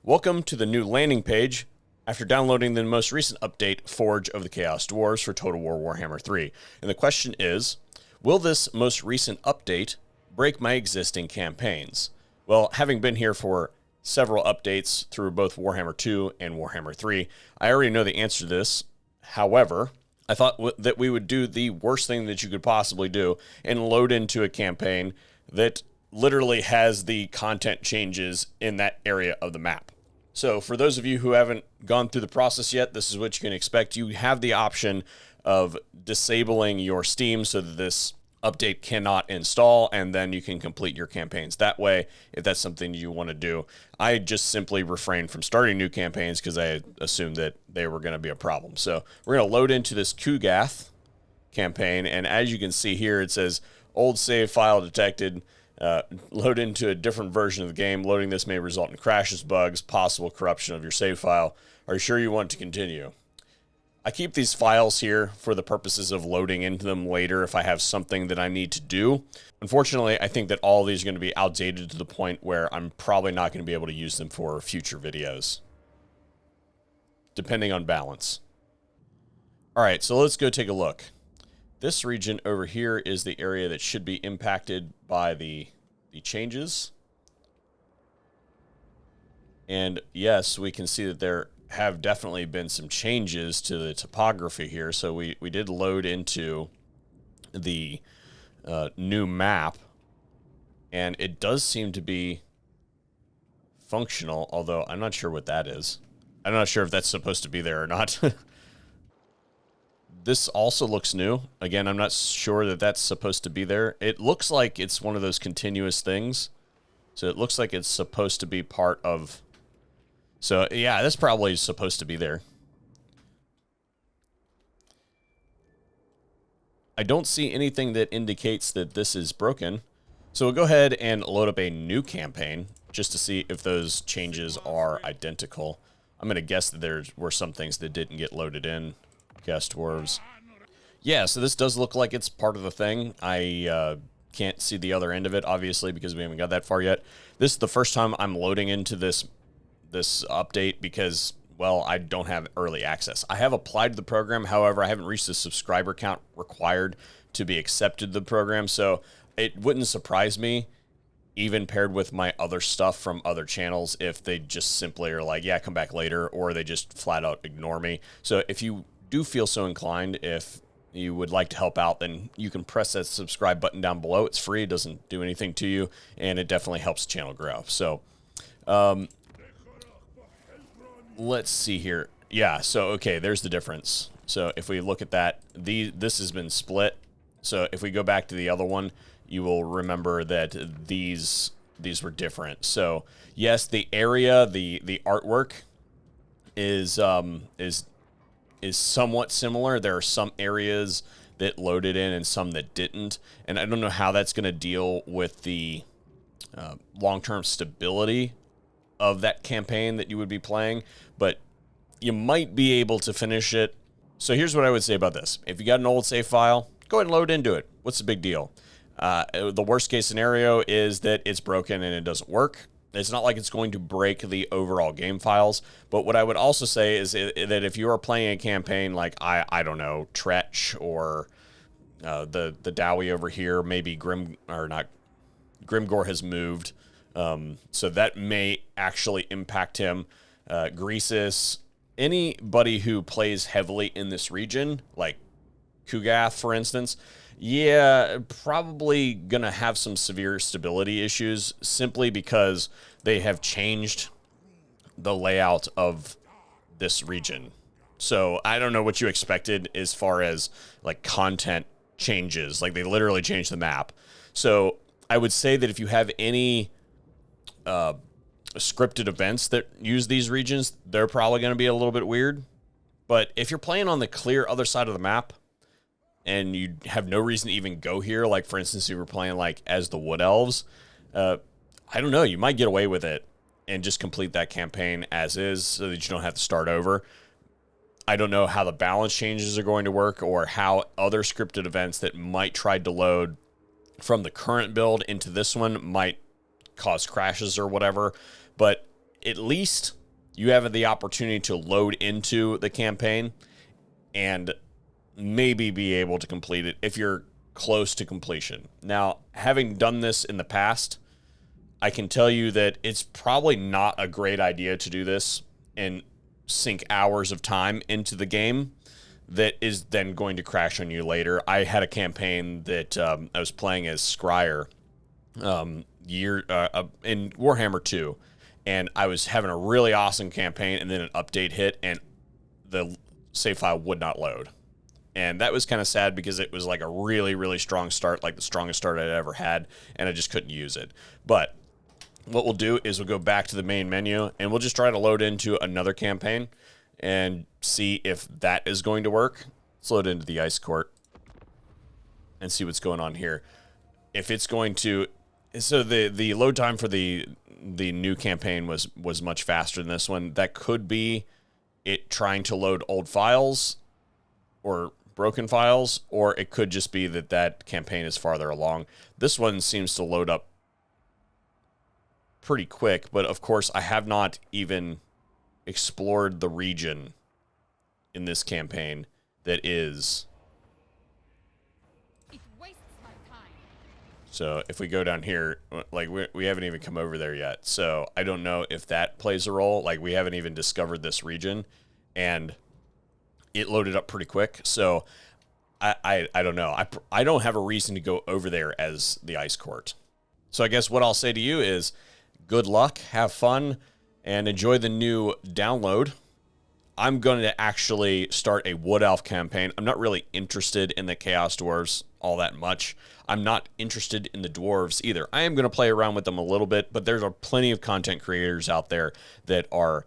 Welcome to the new landing page after downloading the most recent update, Forge of the Chaos Dwarfs for Total War Warhammer 3. And the question is, will this most recent update break my existing campaigns? Well, having been here for several updates through both Warhammer 2 and Warhammer 3, I already know the answer to this. However, I thought that we would do the worst thing that you could possibly do and load into a campaign that literally has the content changes in that area of the map. So for those of you who haven't gone through the process yet, this is what you can expect. You have the option of disabling your Steam so that this update cannot install, and then you can complete your campaigns that way if that's something you want to do. I just simply refrained from starting new campaigns because I assumed that they were going to be a problem. So we're going to load into this Kugath campaign, and as you can see here, it says old save file detected. Load into a different version of the game. Loading this may result in crashes, bugs, possible corruption of your save file. Are you sure you want to continue? I keep these files here for the purposes of loading into them later if I have something that I need to do. Unfortunately, I think that all of these are going to be outdated to the point where I'm probably not going to be able to use them for future videos, depending on balance. All right, so let's go take a look. This region over here is the area that should be impacted by the changes. And yes, we can see that there have definitely been some changes to the topography here. So we did load into the new map, and it does seem to be functional, although I'm not sure what that is. I'm not sure if that's supposed to be there or not. This also looks new. Again, I'm not sure that that's supposed to be there. It looks like it's one of those continuous things. So it looks like it's supposed to be part of... So yeah, that's probably supposed to be there. I don't see anything that indicates that this is broken. So we'll go ahead and load up a new campaign just to see if those changes are identical. I'm going to guess that there were some things that didn't get loaded in. Chaos Dwarfs. Yeah, so this does look like it's part of the thing. I can't see the other end of it, obviously, because we haven't got that far yet. This is the first time I'm loading into this update because, well, I don't have early access. I have applied to the program, however, I haven't reached the subscriber count required to be accepted to the program, so it wouldn't surprise me, even paired with my other stuff from other channels, if they just simply are like, yeah, come back later, or they just flat out ignore me. So if you do feel so inclined, if you would like to help out, then you can press that subscribe button down below. It's free, it doesn't do anything to you, and it definitely helps the channel grow. So let's see here. Yeah, so okay, there's the difference. So if we look at that, this has been split. So if we go back to the other one, you will remember that these were different. So yes, the area, the artwork is somewhat similar. There are some areas that loaded in and some that didn't. And I don't know how that's going to deal with the long-term stability of that campaign that you would be playing, but you might be able to finish it. So here's what I would say about this. If you got an old save file, go ahead and load into it. What's the big deal? The worst case scenario is that it's broken and it doesn't work. It's not like it's going to break the overall game files. But what I would also say is that if you are playing a campaign like, I don't know, Tretch or the Dowie over here, maybe Grimgor has moved. So that may actually impact him. Greasus, anybody who plays heavily in this region, like Kugath, for instance, yeah, probably going to have some severe stability issues simply because they have changed the layout of this region. So I don't know what you expected as far as like content changes. Like they literally changed the map. So I would say that if you have any scripted events that use these regions, they're probably going to be a little bit weird. But if you're playing on the clear other side of the map, and you have no reason to even go here, like, for instance, if you were playing, like, as the Wood Elves, I don't know, you might get away with it and just complete that campaign as is so that you don't have to start over. I don't know how the balance changes are going to work or how other scripted events that might try to load from the current build into this one might cause crashes or whatever, but at least you have the opportunity to load into the campaign and maybe be able to complete it if you're close to completion. Now, having done this in the past, I can tell you that it's probably not a great idea to do this and sink hours of time into the game that is then going to crash on you later. I had a campaign that I was playing as Scryer in Warhammer 2, and I was having a really awesome campaign, and then an update hit, and the save file would not load. And that was kind of sad because it was like a really, really strong start, like the strongest start I'd ever had, and I just couldn't use it. But what we'll do is we'll go back to the main menu, and we'll just try to load into another campaign and see if that is going to work. Let's load into the Ice Court and see what's going on here. If it's going to... So the load time for the new campaign was much faster than this one. That could be it trying to load old files or broken files, or it could just be that campaign is farther along. This one seems to load up pretty quick, but of course I have not even explored the region in this campaign that is... It wastes my time. So if we go down here, like we haven't even come over there yet. So I don't know if that plays a role. Like we haven't even discovered this region, and it loaded up pretty quick. So I don't know. I don't have a reason to go over there as the Ice Court. So I guess what I'll say to you is good luck, have fun, and enjoy the new download. I'm going to actually start a Wood Elf campaign. I'm not really interested in the Chaos Dwarfs all that much. I'm not interested in the Dwarves either. I am going to play around with them a little bit, but there's plenty of content creators out there that are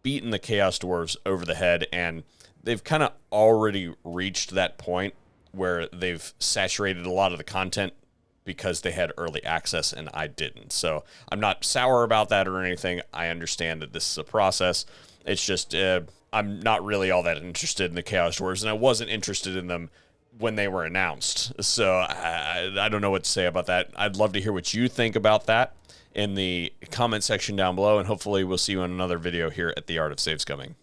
beating the Chaos Dwarfs over the head, and they've kind of already reached that point where they've saturated a lot of the content because they had early access and I didn't. So I'm not sour about that or anything. I understand that this is a process. It's just I'm not really all that interested in the Chaos Dwarfs, and I wasn't interested in them when they were announced. So I don't know what to say about that. I'd love to hear what you think about that in the comment section down below, and hopefully we'll see you in another video here at The Art of Save Scumming.